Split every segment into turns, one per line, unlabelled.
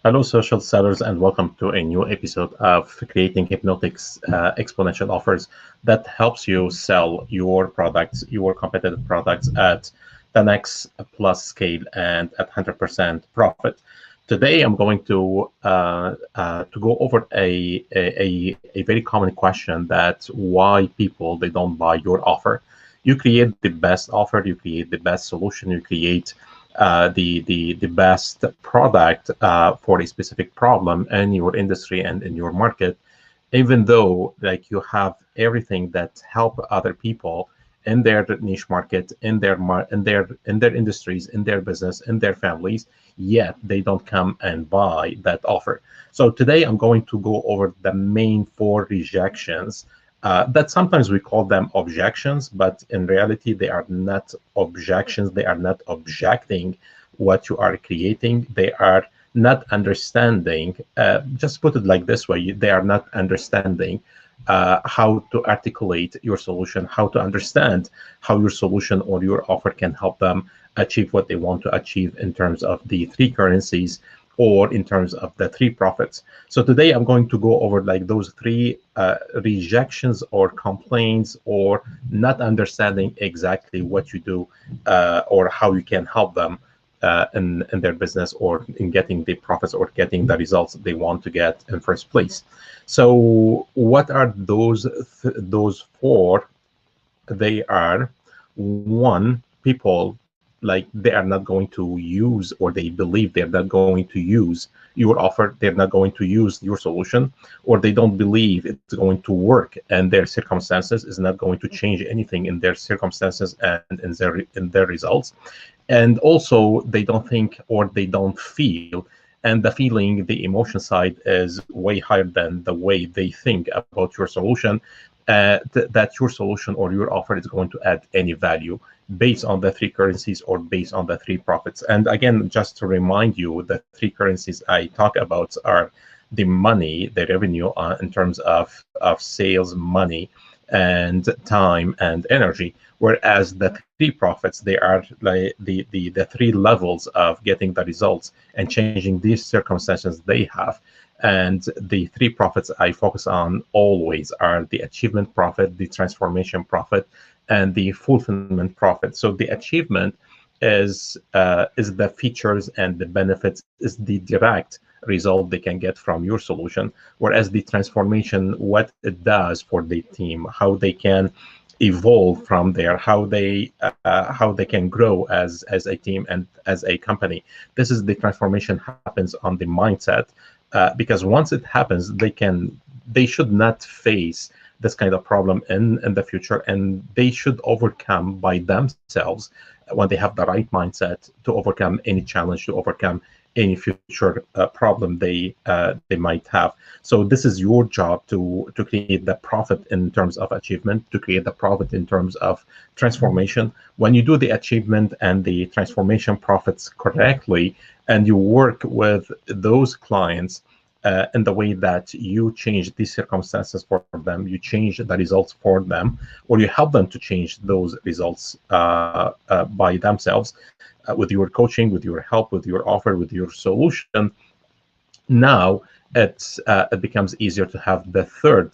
Hello, social sellers, and welcome to a new episode of Creating Hypnotic Exponential Offers that helps you sell your products, your competitive products at the next plus scale and at 100% profit. Today, I'm going to go over a very common question that why people they don't buy your offer. You create the best offer, you create the best solution, you create the best product for a specific problem in your industry and in your market, even though like you have everything that help other people in their niche market, in their industries, in their business, in their families, yet they don't come and buy that offer. So today I'm going to go over the main four rejections that sometimes we call them objections, but in reality, they are not objections. They are not objecting what you are creating. They are not understanding. Just put it like this way: they are not understanding how to articulate your solution, how to understand how your solution or your offer can help them achieve what they want to achieve in terms of the three currencies or in terms of the three profits. So today I'm going to go over like those three rejections or complaints or not understanding exactly what you do or how you can help them in their business or in getting the profits or getting the results they want to get in first place. So what are those four? They are one, people like they are not going to use or they believe they're not going to use your offer, they're not going to use your solution, or they don't believe it's going to work and their circumstances is not going to change anything in their circumstances and in their results. And also they don't think or they don't feel, and the feeling, the emotion side is way higher than the way they think about your solution, that your solution or your offer is going to add any value based on the three currencies or based on the three profits. And again, just to remind you, the three currencies I talk about are the money, the revenue in terms of sales, money, and time and energy. Whereas the three profits, they are like the three levels of getting the results and changing these circumstances they have. And the three profits I focus on always are the achievement profit, the transformation profit, and the fulfillment profit. So the achievement is the features and the benefits, is the direct result they can get from your solution. Whereas the transformation, what it does for the team, how they can evolve from there, how they can grow as a team and as a company. This is the transformation happens on the mindset, because once it happens, they should not face this kind of problem in the future, and they should overcome by themselves when they have the right mindset to overcome any challenge, to overcome any future problem they might have. So this is your job to create the profit in terms of achievement, to create the profit in terms of transformation. When you do the achievement and the transformation profits correctly, and you work with those clients in the way that you change these circumstances for them, you change the results for them, or you help them to change those results by themselves with your coaching, with your help, with your offer, with your solution. Now it becomes easier to have the third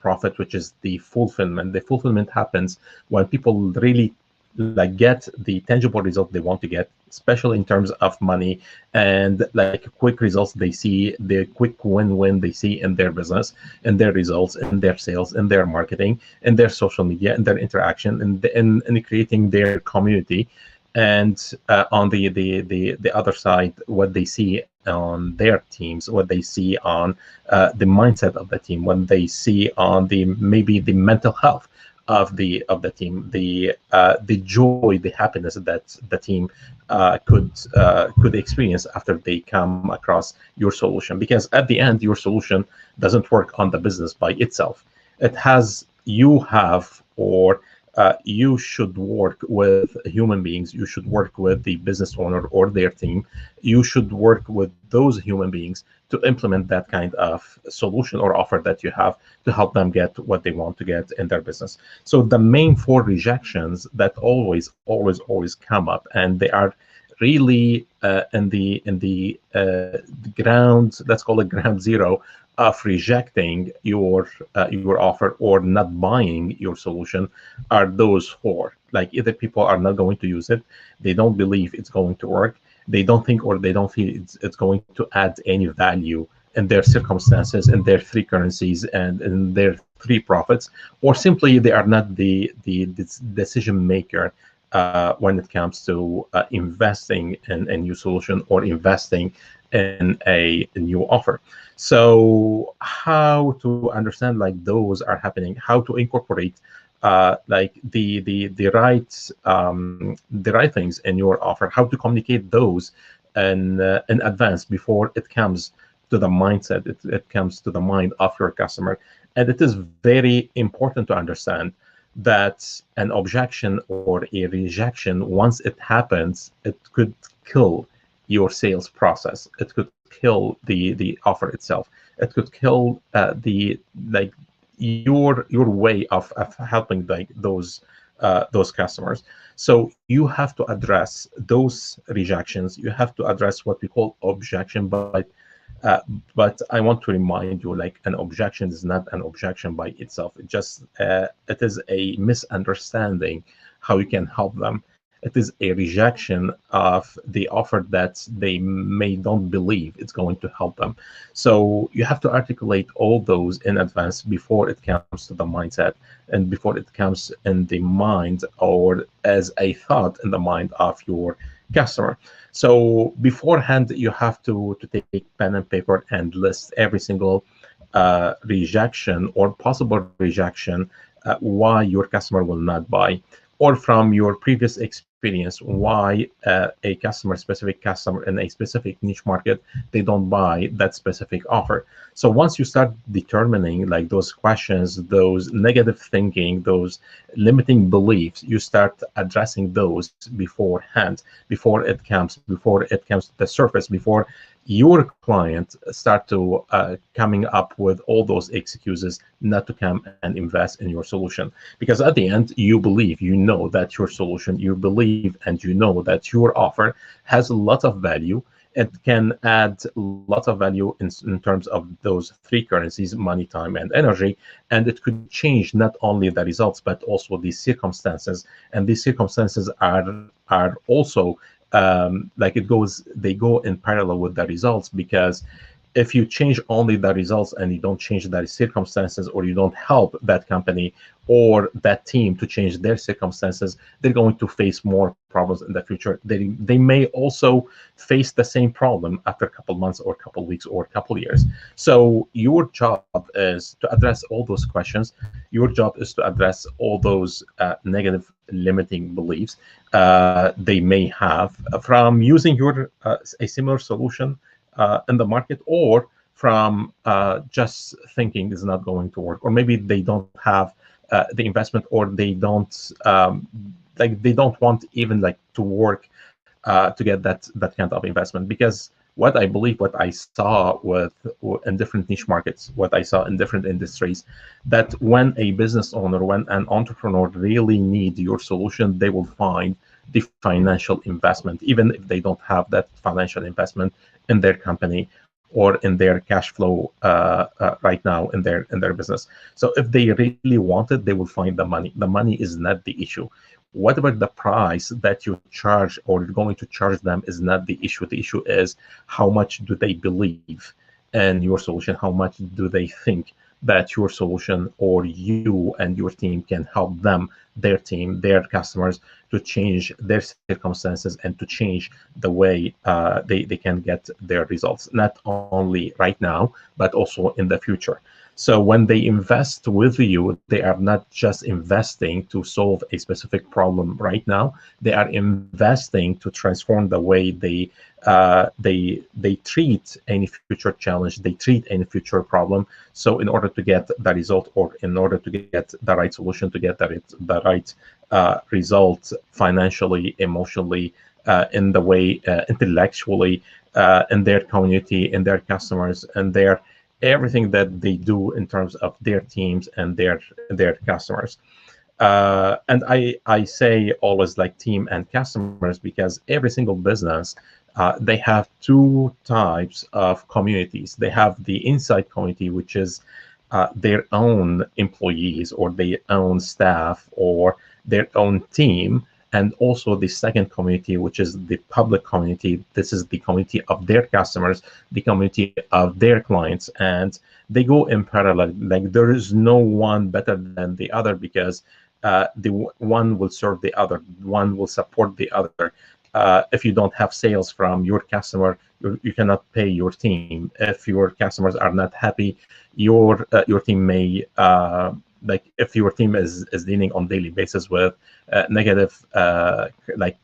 profit, which is the fulfillment. The fulfillment happens when people really like get the tangible result they want to get, especially in terms of money and like quick results they see, the quick win-win they see in their business, in their results, in their sales, in their marketing, in their social media, in their interaction, in creating their community. And on the other side, what they see on their teams, what they see on the mindset of the team, what they see on the maybe the mental health of the team, the joy, the happiness that the team could experience after they come across your solution. Because at the end, your solution doesn't work on the business by itself. It has you have or you should work with human beings. You should work with the business owner or their team. You should work with those human beings to implement that kind of solution or offer that you have to help them get what they want to get in their business. So the main four rejections that always come up, and they are really the ground, let's call it ground zero, of rejecting your offer or not buying your solution are those four. Like either people are not going to use it, they don't believe it's going to work, they don't think or they don't feel it's going to add any value in their circumstances, in their three currencies, and in their three profits, or simply they are not the decision maker when it comes to investing in a new solution or investing in a new offer. So how to understand like those are happening, how to incorporate like the right things in your offer, how to communicate those in advance before it comes to the mindset, it comes to the mind of your customer. And it is very important to understand that an objection or a rejection, once it happens, it could kill your sales process. It could kill the offer itself. It could kill the like your way of helping like those customers. So you have to address those rejections. You have to address what we call objection, uh, but I want to remind you, like an objection is not an objection by itself. It is a misunderstanding how you can help them. It is a rejection of the offer that they may don't believe it's going to help them. So you have to articulate all those in advance before it comes to the mindset and before it comes in the mind or as a thought in the mind of your customer. So beforehand, you have to take pen and paper and list every single rejection or possible rejection why your customer will not buy, or from your previous experience why a customer, specific customer in a specific niche market, they don't buy that specific offer. So once you start determining like those questions, those negative thinking, those limiting beliefs, you start addressing those beforehand, before it comes to the surface, before your client start to coming up with all those excuses not to come and invest in your solution. Because at the end, you believe, you know that your solution, you believe and you know that your offer has a lot of value. It can add lots of value in terms of those three currencies: money, time, and energy. And it could change not only the results, but also the circumstances. And these circumstances are also like they go in parallel with the results, because if you change only the results and you don't change the circumstances, or you don't help that company or that team to change their circumstances, they're going to face more problems in the future. They may also face the same problem after a couple months or a couple weeks or a couple years. So your job is to address all those questions. Your job is to address all those negative limiting beliefs they may have from using your a similar solution in the market, or from just thinking it's not going to work, or maybe they don't have the investment, or they don't like they don't want even like to work to get that kind of investment. Because what I believe, what I saw in different niche markets, what I saw in different industries, that when a business owner, when an entrepreneur really need your solution, they will find the financial investment, even if they don't have that financial investment in their company or in their cash flow right now in their business. So if they really want it, they will find the money. The money is not the issue. Whatever the price that you charge or you're going to charge them is not the issue. The issue is how much do they believe in your solution? How much do they think that your solution or you and your team can help them, their team, their customers, to change their circumstances and to change the way they can get their results, not only right now, but also in the future. So when they invest with you, they are not just investing to solve a specific problem right now. They are investing to transform the way they treat any future challenge, they treat any future problem. So in order to get the result, or in order to get the right solution, to get the right result financially, emotionally, in the way intellectually, in their community, in their customers, and their everything that they do in terms of their teams and their customers. And I say always like team and customers, because every single business, they have two types of communities. They have the inside community, which is their own employees or their own staff or their own team. And also the second community, which is the public community. This is the community of their customers, the community of their clients, and they go in parallel. Like there is no one better than the other, because one will serve the other, one will support the other. If you don't have sales from your customer, you cannot pay your team. If your customers are not happy, your team may like if your team is dealing on daily basis with negative like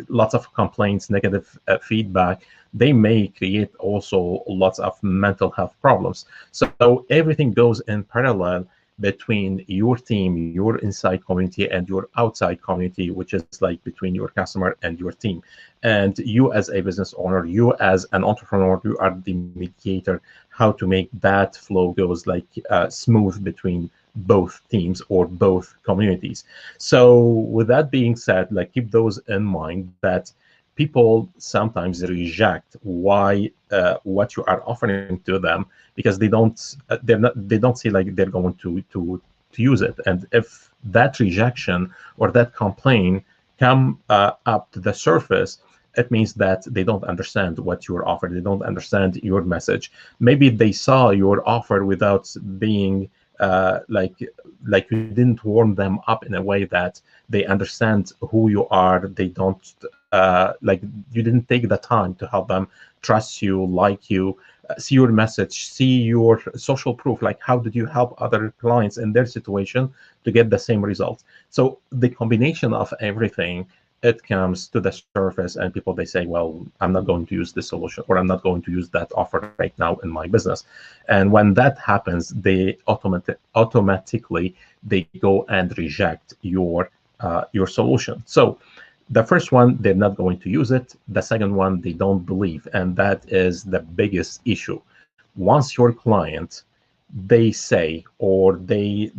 lots of complaints, negative feedback, they may create also lots of mental health problems. So everything goes in parallel between your team, your inside community, and your outside community, which is like between your customer and your team. And you as a business owner, you as an entrepreneur, you are the mediator, how to make that flow goes like smooth between both teams or both communities. So with that being said, like keep those in mind, that people sometimes reject why what you are offering to them, because they don't see like they're going to use it. And if that rejection or that complaint come up to the surface, it means that they don't understand what you're offering. They don't understand your message. Maybe they saw your offer without being like you didn't warm them up in a way that they understand who you are. They don't like you didn't take the time to help them trust you, like you, see your message, see your social proof. Like how did you help other clients in their situation to get the same results? So the combination of everything, it comes to the surface, and people they say, well, I'm not going to use this solution, or I'm not going to use that offer right now in my business. And when that happens, they automatically they go and reject your solution. So the first one, they're not going to use it. The second one, they don't believe, and that is the biggest issue. Once your client, they say, or they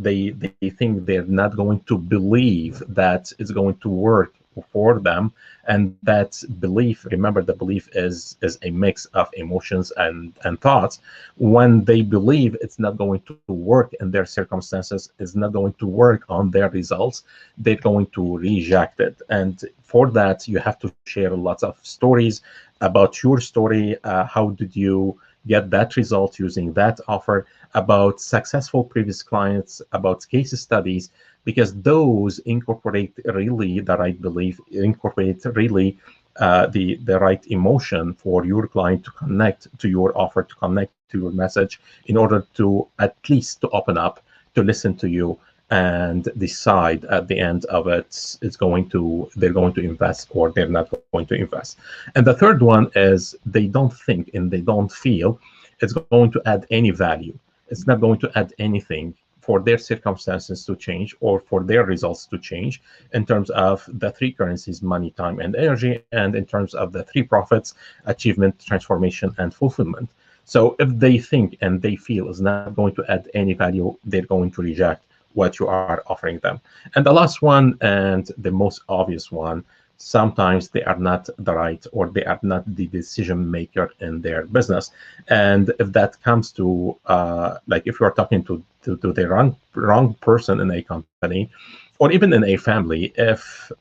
think they're not going to believe that it's going to work for them, and that belief, remember, the belief is a mix of emotions and thoughts. When they believe it's not going to work in their circumstances, it's not going to work on their results, they're going to reject it. And for that, you have to share lots of stories about your story. How did you get that result using that offer, about successful previous clients, about case studies, because those incorporate really the right belief, incorporate really the right emotion for your client to connect to your offer, to connect to your message, in order to at least to open up, to listen to you, and decide at the end of it, they're going to invest or they're not going to invest. And the third one is they don't think and they don't feel it's going to add any value. It's not going to add anything for their circumstances to change or for their results to change, in terms of the three currencies, money, time, and energy, and in terms of the three profits: achievement, transformation, and fulfillment. So if they think and they feel is not going to add any value, they're going to reject what you are offering them. And the last one, and the most obvious one, sometimes they are not the right, or they are not the decision maker in their business. And if that comes to like if you are talking to the wrong person in a company, or even in a family, if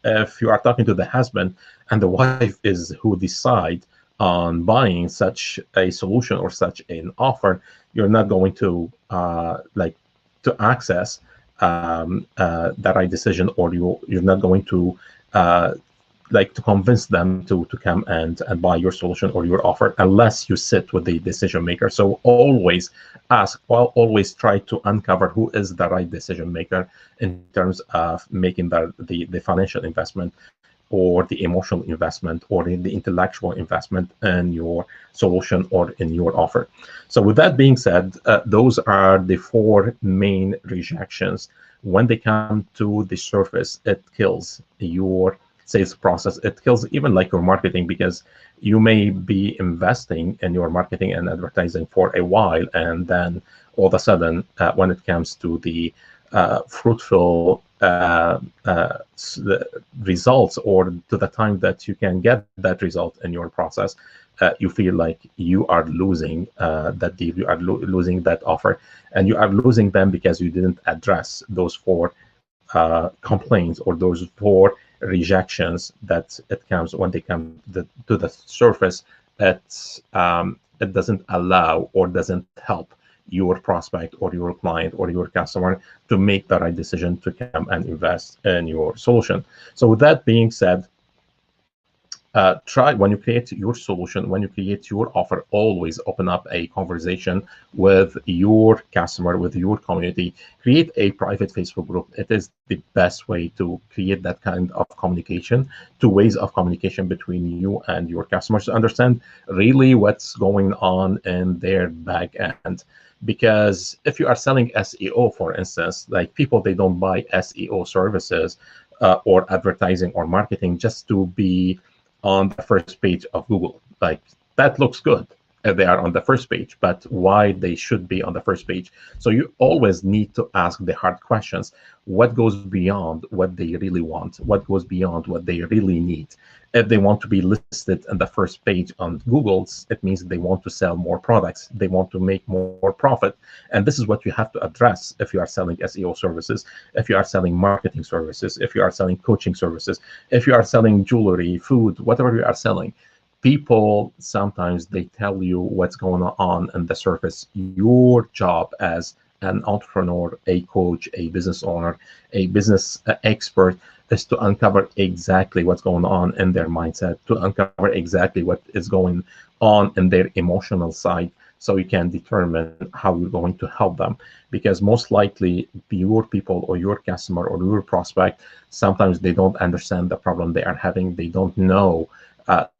you are talking to the husband and the wife is who decide on buying such a solution or such an offer, you're not going to like to access the right decision, or you're not going to like to convince them to come and buy your solution or your offer, unless you sit with the decision maker. So always ask, well, always try to uncover who is the right decision maker in terms of making the financial investment, or the emotional investment, or in the intellectual investment in your solution or in your offer. So with that being said, those are the four main rejections. When they come to the surface, it kills your sales process. It kills even like your marketing, because you may be investing in your marketing and advertising for a while, and then all of a sudden, when it comes to the fruitful the results, or to the time that you can get that result in your process, you feel like you are losing that deal, you are losing that offer, and you are losing them because you didn't address those four complaints or those four rejections that it comes when they come to the surface. It doesn't allow or doesn't help your prospect or your client or your customer to make the right decision to come and invest in your solution. So with that being said, try, when you create your solution, when you create your offer, always open up a conversation with your customer, with your community. Create a private Facebook group. It is the best way to create that kind of communication, two ways of communication between you and your customers, to understand really what's going on in their back end. Because if you are selling SEO, for instance, like people, they don't buy SEO services or advertising or marketing just to be on the first page of Google. Like, that looks good if they are on the first page, but why they should be on the first page? So you always need to ask the hard questions. What goes beyond what they really want? What goes beyond what they really need? If they want to be listed on the first page on Google's, it means they want to sell more products. They want to make more profit. And this is what you have to address if you are selling SEO services, if you are selling marketing services, if you are selling coaching services, if you are selling jewelry, food, whatever you are selling. People sometimes they tell you what's going on the surface. Your job as an entrepreneur, a coach, a business owner, a business expert is to uncover exactly what's going on in their mindset, to uncover exactly what is going on in their emotional side, so you can determine how you're going to help them. Because most likely your people or your customer or your prospect, sometimes they don't understand the problem they are having. They don't know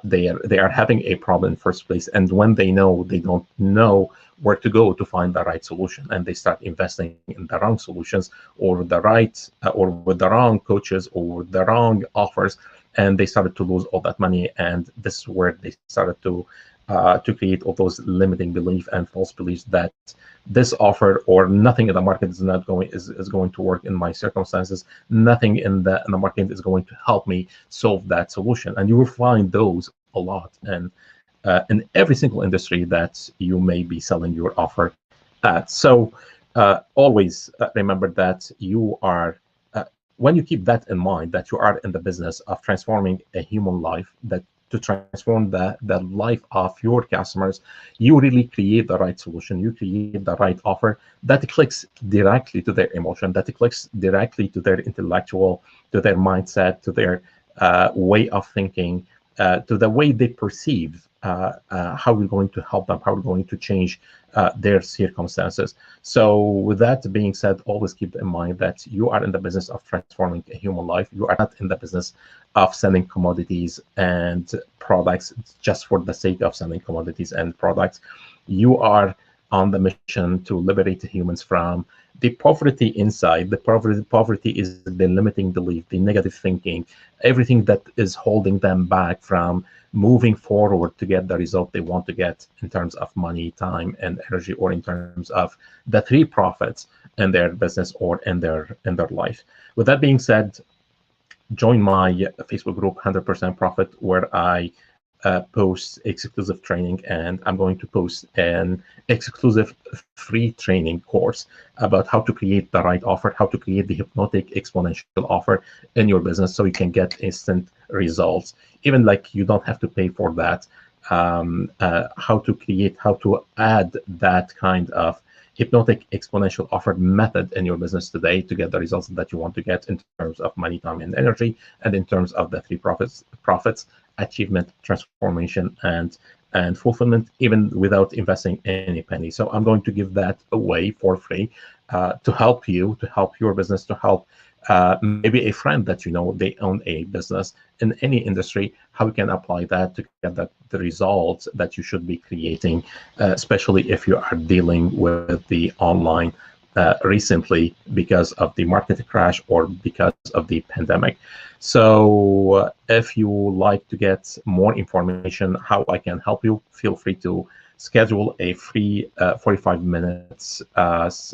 they are having a problem in the first place, and when they know, they don't know where to go to find the right solution, and they start investing in the wrong solutions, or the right or with the wrong coaches or the wrong offers, and they started to lose all that money. And this is where they started to create all those limiting beliefs and false beliefs that this offer or nothing in the market is not going is going to work in my circumstances. Nothing in the market is going to help me solve that solution. And you will find those a lot, and in every single industry that you may be selling your offer at. So always remember that you are, when you keep that in mind, that you are in the business of transforming a human life, that to transform the life of your customers, you really create the right solution, you create the right offer that clicks directly to their emotion, that clicks directly to their intellectual, to their mindset, to their way of thinking, to the way they perceive how we're going to help them, how we're going to change their circumstances. So with that being said, always keep in mind that you are in the business of transforming a human life. You are not in the business of selling commodities and products just for the sake of selling commodities and products. You are on the mission to liberate humans from the poverty inside. The poverty is the limiting belief, the negative thinking, everything that is holding them back from moving forward to get the result they want to get in terms of money, time, and energy, or in terms of the three profits in their business or in their life. With that being said, join my Facebook group 100% Profit, where I post exclusive training, and I'm going to post an exclusive free training course about how to create the right offer, how to create the hypnotic exponential offer in your business so you can get instant results. Even like you don't have to pay for that. How to add that kind of hypnotic exponential offer method in your business today to get the results that you want to get in terms of money, time, and energy, and in terms of the three profits, achievement, transformation, and fulfillment, even without investing any penny. So I'm going to give that away for free to help you, to help your business, to help maybe a friend that you know they own a business in any industry, how you can apply that to get the results that you should be creating, especially if you are dealing with the online recently because of the market crash or because of the pandemic. So if you like to get more information how I can help you, feel free to schedule a free 45 minutes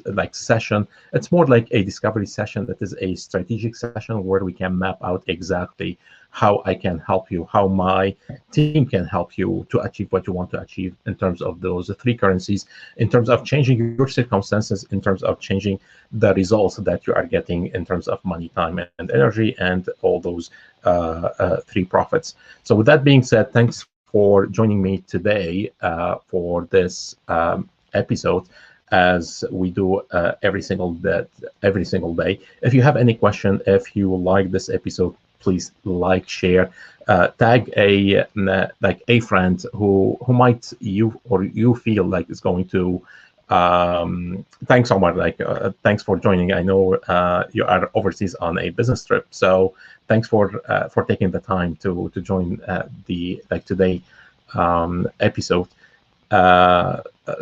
like session. It's more like a discovery session. That is a strategic session where we can map out exactly how I can help you, how my team can help you to achieve what you want to achieve in terms of those three currencies, in terms of changing your circumstances, in terms of changing the results that you are getting in terms of money, time, and energy, and all those three profits. So with that being said, thanks for joining me today for this episode, as we do every single day. If you have any question, if you like this episode, please like, share, tag a friend who might you feel like is going to. Thanks, Omar. Thanks for joining. I know you are overseas on a business trip, so thanks for taking the time to join the today episode.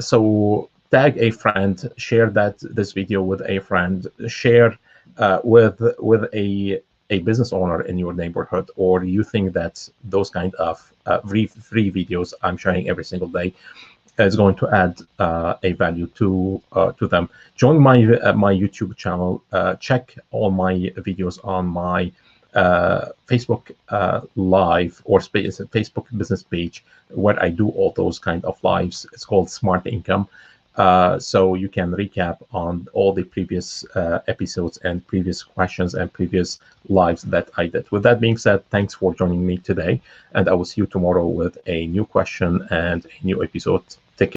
So tag a friend, share this video with a friend, share with a business owner in your neighborhood, or you think that those kind of free videos I'm sharing every single day is going to add a value to them. Join my YouTube channel. Check all my videos on my Facebook live or Facebook business page, where I do all those kind of lives. It's called Smart Income. So you can recap on all the previous episodes and previous questions and previous lives that I did. With that being said, thanks for joining me today, and I will see you tomorrow with a new question and a new episode. Take care.